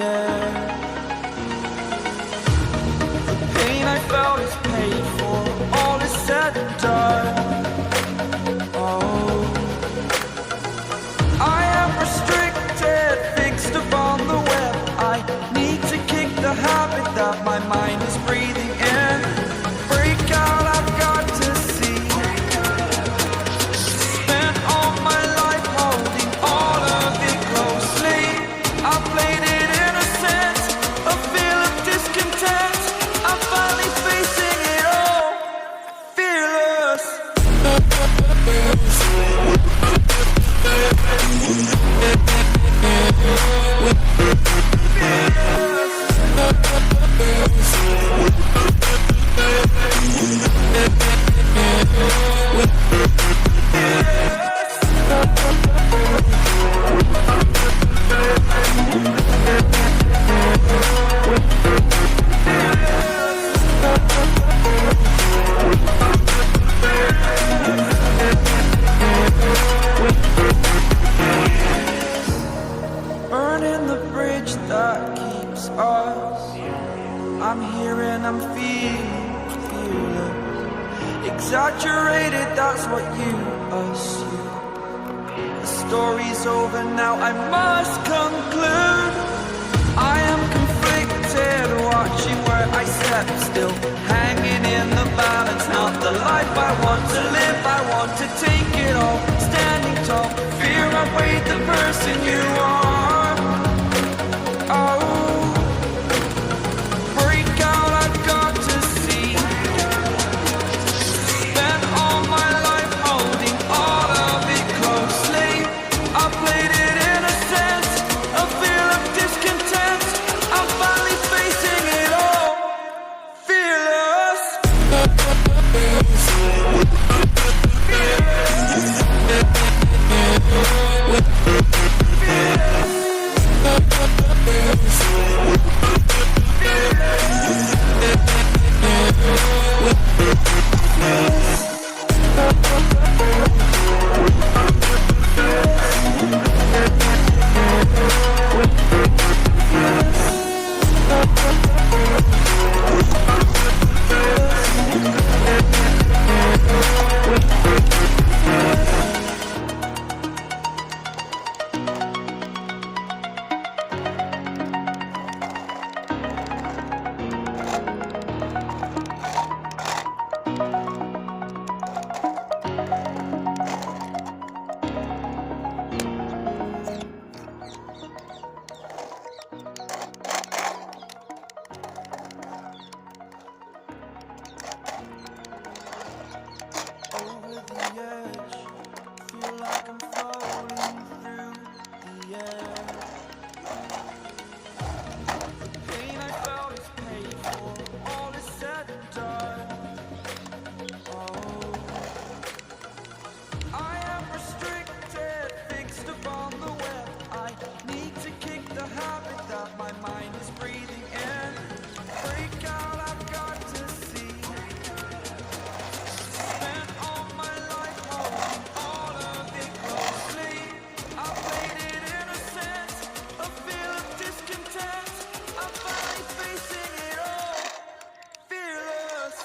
air. The pain I felt is paid for, all is said and done. Oh, I am restricted, fixed upon the web. I need to kick the habit that my mind is breathing in. Break out, I've got to see. Spent all my life holding all of it closely. I played it innocent, a feel of discontent. I'm finally facing it all, fearless. Burning the bridge that keeps us. I'm here and I'm feeling fearless. Exaggerated, that's what you assume. The story's over now, I must conclude. I am conflicted, watching where I step still, hanging in the balance. Not the life I want to live, I want to take it all. Standing tall, fear outweighed the person you are. Oh, break out, I've got to see. Spent all my life holding all of it closely. I played it innocent, a feel of discontent. I'm finally facing it all, fearless. Over the edge, feel like I'm floating through the air. The pain I felt is paid for, all is said and done. Oh, I am restricted, fixed upon the web. I need to kick the habit that my mind is breathing in. Break out, I've got to see. Spent all my life holding all of it closely. I played it innocent, a feel of discontent. I'm finally facing it all, fearless.